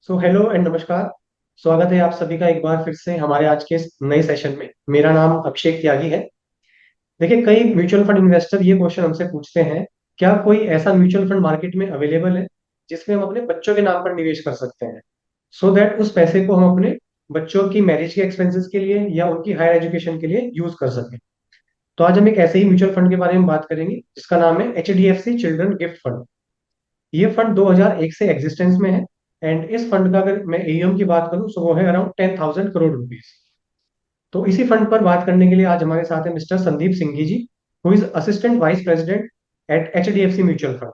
Hello and नमस्कार। स्वागत है आप सभी का एक बार फिर से हमारे आज के इस नए सेशन में। मेरा नाम अभिषेक त्यागी है। देखिए, कई म्यूचुअल फंड इन्वेस्टर ये क्वेश्चन हमसे पूछते हैं, क्या कोई ऐसा म्यूचुअल फंड मार्केट में अवेलेबल है जिसमें हम अपने बच्चों के नाम पर निवेश कर सकते हैं, सो दैट उस पैसे को हम अपने बच्चों की मैरिज के एक्सपेंसेस के लिए या उनकी हायर एजुकेशन के लिए यूज कर सकें। तो आज हम एक ऐसे ही म्यूचुअल फंड के बारे में बात करेंगे जिसका नाम है HDFC चिल्ड्रन गिफ्ट फंड। ये फंड 2001 से एग्जिस्टेंस में है। एंड इस फंड का अगर मैं AUM की बात करूं तो वो है अराउंड 10,000 करोड़ रुपीज। तो इसी फंड पर बात करने के लिए आज हमारे साथ है mister Sandeep Singhi ji, who is assistant vice president at HDFC mutual fund.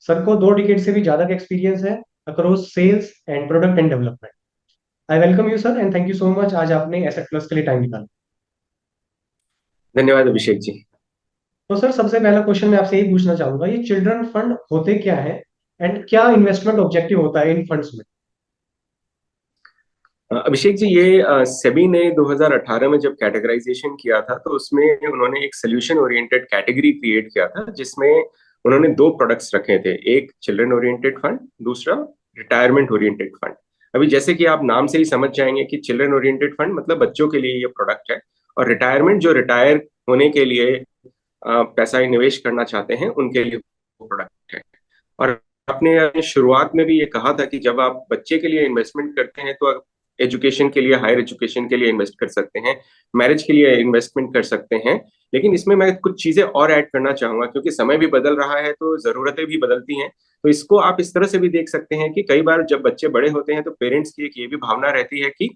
Sir को 2 डिकेड से भी ज्यादा का एक्सपीरियंस है across sales and product and development. I welcome you sir and thank you so much, आज आपने एसेट प्लस के लिए टाइम निकाला। धन्यवाद अभिषेक जी। तो सर, सबसे पहला क्वेश्चन मैं आपसे यही पूछना चाहूंगा, ये चिल्ड्रन फंड होते क्या है एंड क्या इन्वेस्टमेंट ऑब्जेक्टिव होता है इन फंड्स में? अभिषेक जी, ये सेबी ने 2018 में जब कैटेगराइजेशन किया था तो उसमें उन्होंने एक सोल्यूशन ओरिएंटेड कैटेगरी क्रिएट किया था, जिसमें उन्होंने दो प्रोडक्ट्स रखे थे। एक चिल्ड्रन ओरिएंटेड फंड, दूसरा रिटायरमेंट ओरिएंटेड फंड। अभी जैसे कि आप नाम से ही समझ जाएंगे कि चिल्ड्रन ओरिएंटेड फंड मतलब बच्चों के लिए ये प्रोडक्ट है, और रिटायरमेंट जो रिटायर होने के लिए पैसा निवेश करना चाहते हैं उनके लिए वो प्रोडक्ट है। और आपने शुरुआत में भी ये कहा था कि जब आप बच्चे के लिए इन्वेस्टमेंट करते हैं तो एजुकेशन के लिए, हायर एजुकेशन के लिए इन्वेस्ट कर सकते हैं, मैरिज के लिए इन्वेस्टमेंट कर सकते हैं। लेकिन इसमें मैं कुछ चीजें और ऐड करना चाहूंगा, क्योंकि समय भी बदल रहा है तो जरूरतें भी बदलती हैं। तो इसको आप इस तरह से भी देख सकते हैं कि कई बार जब बच्चे बड़े होते हैं तो पेरेंट्स की एक ये भी भावना रहती है कि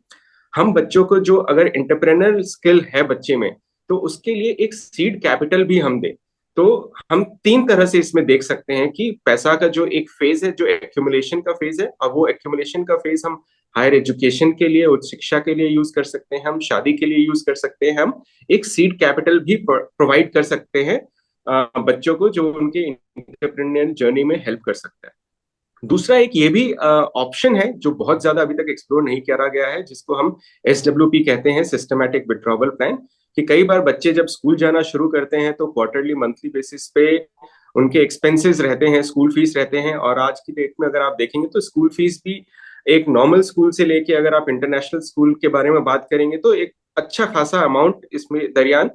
हम बच्चों को जो अगर एंटरप्रेन्योरल स्किल है बच्चे में, तो उसके लिए एक सीड कैपिटल भी हम दें। तो हम तीन तरह से इसमें देख सकते हैं कि पैसा का जो एक फेज है, जो एक्यूमुलेशन का फेज है, और वो एक्यूमुलेशन का फेज हम हायर एजुकेशन के लिए, उच्च शिक्षा के लिए यूज कर सकते हैं, हम शादी के लिए यूज कर सकते हैं, हम एक सीड कैपिटल भी प्रोवाइड कर सकते हैं बच्चों को, जो उनके इंटरप्रेन्योर जर्नी में हेल्प कर सकता है। दूसरा एक ये भी ऑप्शन है जो बहुत ज्यादा अभी तक एक्सप्लोर नहीं करा गया है, जिसको हम SWP कहते हैं, सिस्टमैटिक विड्रॉवल प्लान। कि कई बार बच्चे जब स्कूल जाना शुरू करते हैं तो क्वार्टरली, मंथली बेसिस पे उनके एक्सपेंसेस रहते हैं, स्कूल फीस रहते हैं। और आज की डेट में अगर आप देखेंगे तो स्कूल फीस भी एक नॉर्मल स्कूल से लेके अगर आप इंटरनेशनल स्कूल के बारे में बात करेंगे तो एक अच्छा खासा अमाउंट इसमें दरमियान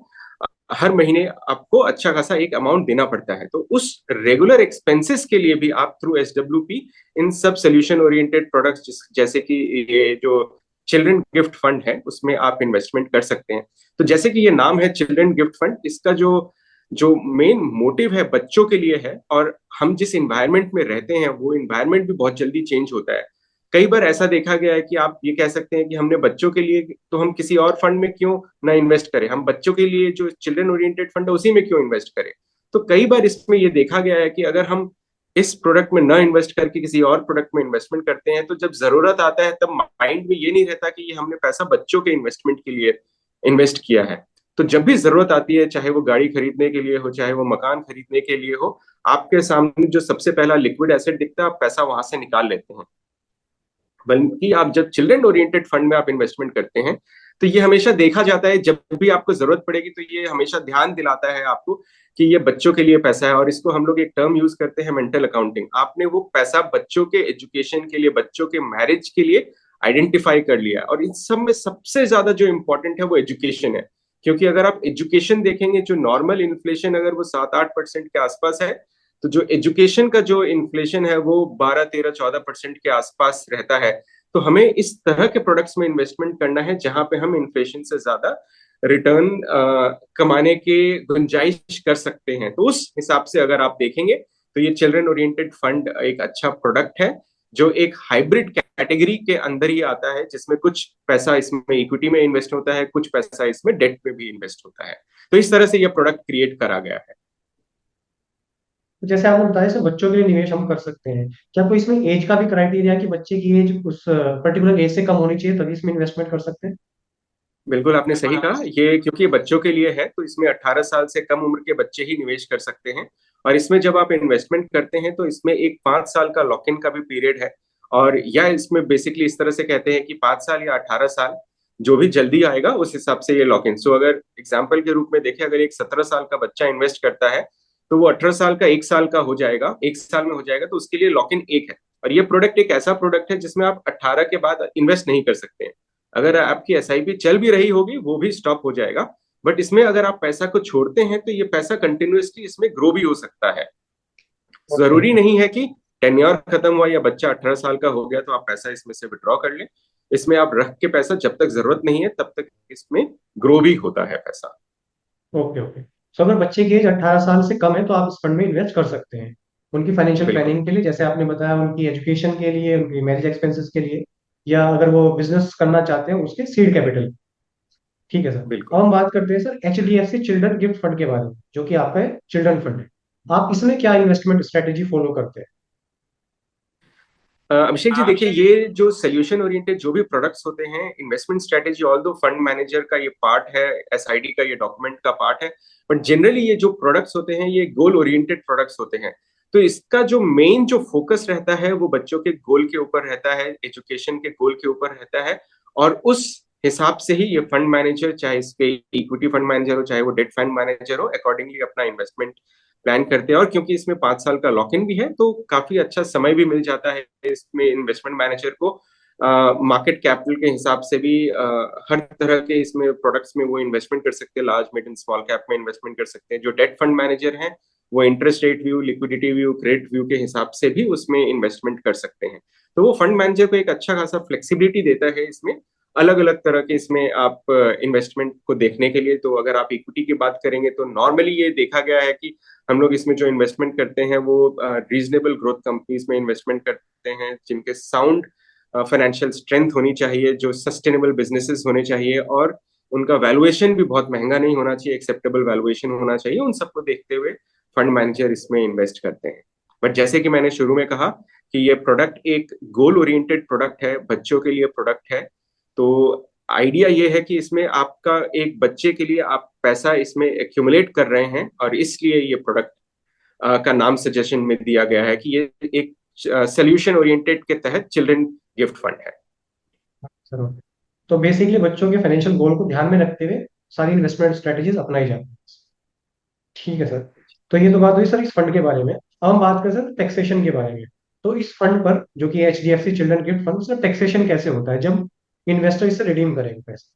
हर महीने आपको अच्छा खासा एक अमाउंट देना पड़ता है। तो उस रेगुलर एक्सपेंसेस के लिए भी आप थ्रू SWP इन सब सोल्यूशन ओरिएंटेड प्रोडक्ट्स जैसे कि ये जो चिल्ड्रन गिफ्ट फंड है उसमें आप इन्वेस्टमेंट कर सकते हैं। तो जैसे कि ये नाम है चिल्ड्रन गिफ्ट फंड, इसका जो जो मेन मोटिव है बच्चों के लिए है। और हम जिस इन्वायरमेंट में रहते हैं वो इन्वायरमेंट भी बहुत जल्दी चेंज होता है। कई बार ऐसा देखा गया है कि आप ये कह सकते हैं कि हमने बच्चों के लिए, तो हम किसी और फंड में क्यों ना इन्वेस्ट करें, हम बच्चों के लिए जो चिल्ड्रन ओरिएंटेड फंड है उसी में क्यों इन्वेस्ट करें। तो कई बार इसमें ये देखा गया है कि अगर हम इस प्रोडक्ट में ना इन्वेस्ट करके किसी और प्रोडक्ट में इन्वेस्टमेंट करते हैं तो जब जरूरत आता है तब माइंड में ये नहीं रहता कि ये हमने पैसा बच्चों के इन्वेस्टमेंट के लिए इन्वेस्ट किया है। तो जब भी जरूरत आती है, चाहे वो गाड़ी खरीदने के लिए हो, चाहे वो मकान खरीदने के लिए हो, आपके सामने जो सबसे पहला लिक्विड एसेट दिखता है आप पैसा वहां से निकाल लेते हैं। बल्कि आप जब चिल्ड्रन ओरिएंटेड फंड में आप इन्वेस्टमेंट करते हैं तो ये हमेशा देखा जाता है, जब भी आपको जरूरत पड़ेगी तो ये हमेशा ध्यान दिलाता है आपको कि ये बच्चों के लिए पैसा है। और इसको हम लोग एक टर्म यूज करते हैं, मेंटल अकाउंटिंग। आपने वो पैसा बच्चों के एजुकेशन के लिए, बच्चों के मैरिज के लिए आइडेंटिफाई कर लिया। और इन सब में सबसे ज्यादा जो इंपॉर्टेंट है वो एजुकेशन है। क्योंकि अगर आप एजुकेशन देखेंगे, जो नॉर्मल इन्फ्लेशन अगर वो 7-8% के आसपास है, तो जो एजुकेशन का जो इन्फ्लेशन है वो 12-13-14% के आसपास रहता है। तो हमें इस तरह के प्रोडक्ट्स में इन्वेस्टमेंट करना है जहां पे हम इन्फ्लेशन से ज्यादा रिटर्न कमाने के गुंजाइश कर सकते हैं। तो उस हिसाब से अगर आप देखेंगे तो ये चिल्ड्रन ओरिएंटेड फंड एक अच्छा प्रोडक्ट है, जो एक हाइब्रिड कैटेगरी के अंदर ही आता है, जिसमें कुछ पैसा इसमें इक्विटी में इन्वेस्ट होता है, कुछ पैसा इसमें डेट में भी इन्वेस्ट होता है। तो इस तरह से ये प्रोडक्ट क्रिएट करा गया है। तो जैसे आपने बताया सर, बच्चों के लिए निवेश हम कर सकते हैं, क्या कोई इसमें एज का भी क्राइटेरिया है कि बच्चे की एज उस पर्टिकुलर एज से कम होनी चाहिए तभी इसमें इन्वेस्टमेंट कर सकते हैं? बिल्कुल आपने सही कहा, ये क्योंकि बच्चों के लिए है तो इसमें 18 साल से कम उम्र के बच्चे ही निवेश कर सकते हैं। और इसमें जब आप इन्वेस्टमेंट करते हैं तो इसमें एक 5 साल का लॉक इन का भी पीरियड है। और या इसमें बेसिकली इस तरह से कहते हैं कि 5 साल या 18 साल, जो भी जल्दी आएगा उस हिसाब से ये लॉक इन। सो अगर एग्जाम्पल के रूप में देखें, अगर एक 17 साल का बच्चा इन्वेस्ट करता है तो वो 18 साल का 1 साल का हो जाएगा, 1 साल में हो जाएगा, तो उसके लिए लॉक इन एक है। और ये प्रोडक्ट एक ऐसा प्रोडक्ट है जिसमें आप 18 के बाद इन्वेस्ट नहीं कर सकते हैं। अगर आपकी एसआईपी चल भी रही होगी वो भी स्टॉप हो जाएगा, बट इसमें अगर आप पैसा को छोड़ते हैं तो ये पैसा कंटिन्यूअसली इसमें ग्रो भी हो सकता है। ओके। जरूरी नहीं है कि टेन्योर खत्म हुआ या बच्चा 18 साल का हो गया तो आप पैसा इसमें से विड्रॉ कर लें। इसमें आप रख के पैसा जब तक जरूरत नहीं है तब तक इसमें ग्रो भी होता है पैसा। Okay okay. सो अगर बच्चे की एज 18 साल से कम है तो आप इस फंड में इन्वेस्ट कर सकते हैं उनकी फाइनेंशियल बिल्कुल। प्लानिंग के लिए, जैसे आपने बताया, उनकी एजुकेशन के लिए, उनकी मैरिज एक्सपेंसेस के लिए, या अगर वो बिजनेस करना चाहते हैं उसके सीड कैपिटल। ठीक है सर। बिल्कुल। अब हम बात करते हैं sir HDFC children gift fund के बारे में, जो कि आपका चिल्ड्रन फंड है। आप इसमें क्या इन्वेस्टमेंट स्ट्रेटेजी फॉलो करते हैं? अभिषेक जी देखिए, ये जो सोल्यूशन ओरिएंटेड जो भी प्रोडक्ट्स होते हैं, इन्वेस्टमेंट स्ट्रेटेजी ऑल दो फंड मैनेजर का ये पार्ट है, एसआईडी का ये डॉक्यूमेंट का पार्ट है, बट जनरली ये जो प्रोडक्ट्स होते हैं ये गोल ओरिएंटेड प्रोडक्ट्स होते हैं। तो इसका जो मेन जो फोकस रहता है वो बच्चों के गोल के ऊपर रहता है, एजुकेशन के गोल के ऊपर रहता है, और उस हिसाब से ही ये फंड मैनेजर, चाहे इसके इक्विटी फंड मैनेजर हो चाहे वो डेट फंड मैनेजर हो, अकॉर्डिंगली अपना इन्वेस्टमेंट प्लान करते हैं। और क्योंकि इसमें 5 साल का लॉक इन भी है तो काफी अच्छा समय भी मिल जाता है इसमें इन्वेस्टमेंट मैनेजर को मार्केट कैपिटल के हिसाब से भी हर तरह के इसमें प्रोडक्ट्स में वो इन्वेस्टमेंट कर सकते हैं, large mid and small cap में इन्वेस्टमेंट कर सकते हैं। जो डेट फंड मैनेजर हैं वो interest rate view, liquidity view, credit view के हिसाब से भी उसमें इन्वेस्टमेंट कर सकते हैं। तो वो फंड मैनेजर को एक अच्छा खासा फ्लेक्सिबिलिटी देता है इसमें, अलग अलग तरह के इसमें आप इन्वेस्टमेंट को देखने के लिए। तो अगर आप इक्विटी की बात करेंगे तो नॉर्मली ये देखा गया है कि हम लोग इसमें जो इन्वेस्टमेंट करते हैं वो रीजनेबल ग्रोथ कंपनीज में इन्वेस्टमेंट करते हैं, जिनके साउंड फाइनेंशियल स्ट्रेंथ होनी चाहिए, जो सस्टेनेबल बिजनेसेस होने चाहिए, और उनका वैल्यूएशन भी बहुत महंगा नहीं होना चाहिए, एक्सेप्टेबल वैल्यूएशन होना चाहिए। उन सबको देखते हुए फंड मैनेजर इसमें इन्वेस्ट करते हैं। बट जैसे कि मैंने शुरू में कहा कि ये प्रोडक्ट एक गोल ओरिएंटेड प्रोडक्ट है, बच्चों के लिए प्रोडक्ट है। तो आइडिया ये है कि इसमें आपका एक बच्चे के लिए आप पैसा इसमें एक्यूमुलेट कर रहे हैं, और इसलिए ये प्रोडक्ट का नाम सजेशन में दिया गया है कि ये एक सोल्यूशन ओरिएंटेड के तहत चिल्ड्रन गिफ्ट फंड है। Sir okay. तो बेसिकली बच्चों के फाइनेंशियल गोल को ध्यान में रखते हुए सारी इन्वेस्टमेंट स्ट्रेटेजीज अपनाई जाती है। ठीक है सर। तो ये तो बात हुई सर इस फंड के बारे में। अब हम बात करें सर टैक्सेशन के बारे में। तो इस फंड पर, जो कि HDFC चिल्ड्रन गिफ्ट फंड, उसका टैक्सेशन कैसे होता है जब इन्वेस्टर इससे रिडीम करेंगे पैसे?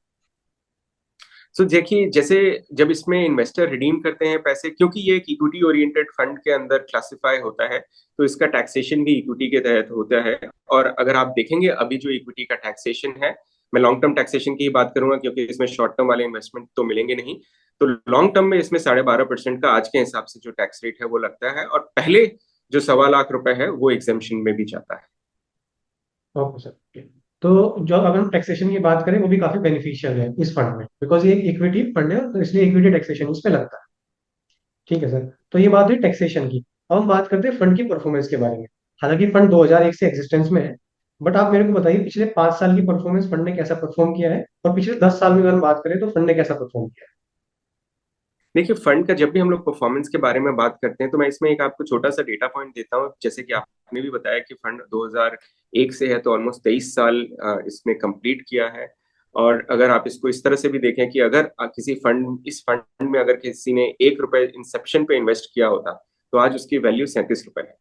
सो देखिए, जैसे जब इसमें इन्वेस्टर रिडीम करते हैं पैसे, क्योंकि ये एक इक्विटी ओरिएंटेड फंड के अंदर क्लासिफाई होता है, तो इसका टैक्सेशन भी इक्विटी के तहत होता है। और अगर आप देखेंगे अभी जो इक्विटी का टैक्सेशन है, मैं लॉन्ग टर्म टैक्सेशन की ही बात करूंगा क्योंकि इसमें शॉर्ट टर्म वाले इन्वेस्टमेंट तो मिलेंगे नहीं। तो लॉन्ग टर्म में इसमें 12.5% का आज के हिसाब से जो टैक्स रेट है वो लगता है, और पहले जो 1.25 लाख है वो एग्जेम्पशन में भी जाता है। Okay sir okay. तो जो अगर हम टैक्सेशन की बात करें वो भी काफी बेनिफिशियल है इस फंड में, बिकॉज ये एक इक्विटी फंड है तो इसलिए इक्विटी टैक्सेशन इस पे लगता है। ठीक है सर। तो ये बात हुई टैक्सेशन की। अब हम बात करते हैं फंड की परफॉर्मेंस के बारे में। हालांकि फंड 2001 से एग्जिस्टेंस में है, बट आप मेरे को बताइए पिछले 5 साल की परफॉर्मेंस फंड ने कैसा परफॉर्म किया है, और पिछले 10 साल में अगर हम बात करें तो फंड ने कैसा परफॉर्म किया देखिए, फंड का जब भी हम लोग परफॉर्मेंस के बारे में बात करते हैं तो मैं इसमें एक आपको छोटा सा डेटा पॉइंट देता हूँ। जैसे कि आपने भी बताया कि फंड 2001 से है, तो ऑलमोस्ट 23 साल इसने कंप्लीट किया है। और अगर आप इसको इस तरह से भी देखें कि अगर किसी फंड, इस फंड में अगर किसी ने 1 रुपए इंसेप्शन पे इन्वेस्ट किया होता तो आज उसकी वैल्यू 37 रुपए है।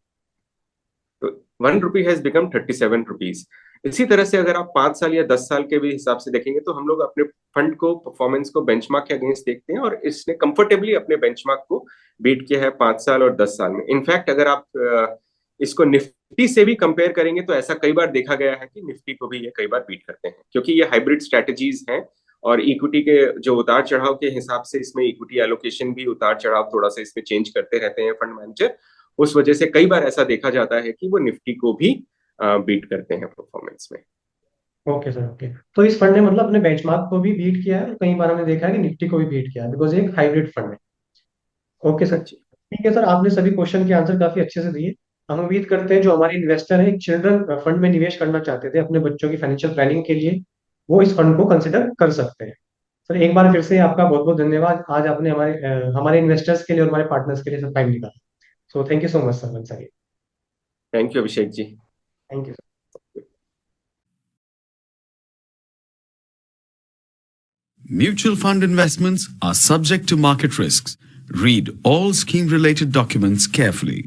तो 1 रुपी हैज बिकम 37 रुपीज। इसी तरह से अगर आप 5 साल या 10 साल के भी हिसाब से देखेंगे तो हम लोग अपने फंड को, परफॉर्मेंस को बेंचमार्क के अगेंस्ट देखते हैं, और इसने कंफर्टेबली अपने बेंचमार्क को बीट किया है 5 साल और 10 साल में। इनफैक्ट अगर आप इसको निफ्टी से भी कंपेयर करेंगे तो ऐसा कई बार देखा गया है कि निफ्टी को भी ये कई बार बीट करते हैं, क्योंकि ये हाइब्रिड स्ट्रेटेजीज हैं। और इक्विटी के जो उतार चढ़ाव के हिसाब से इसमें इक्विटी एलोकेशन भी उतार चढ़ाव थोड़ा सा इसमें चेंज करते रहते हैं फंड मैनेजर। उस वजह से कई बार ऐसा देखा जाता है कि वो निफ्टी को भी बीट करते हैं परफॉर्मेंस में। है? Okay sir okay. तो इस फंड ने मतलब अपने बेंचमार्क को भी बीट किया है, और कई बार हमने देखा है कि निफ्टी को भी बीट किया है, बिकॉज एक हाइब्रिड फंड है। Okay sir. हाँ जी। ठीक है सर, आपने सभी क्वेश्चन के आंसर काफी अच्छे से दिए। हम उम्मीद करते हैं जो हमारे इन्वेस्टर है एक चिल्ड्रन फंड में निवेश करना चाहते थे अपने बच्चों की फाइनेंशियल प्लानिंग के लिए, वो इस फंड को कंसिडर कर सकते हैं। सर एक बार फिर से आपका बहुत बहुत धन्यवाद, आज आपने हमारे इन्वेस्टर्स के लिए और हमारे पार्टनर्स के लिए सब टाइम निकाला। So thank you so much sir, once again. Thank you Abhishek ji. Thank you. Mutual fund investments are subject to market risks. Read all scheme related documents carefully.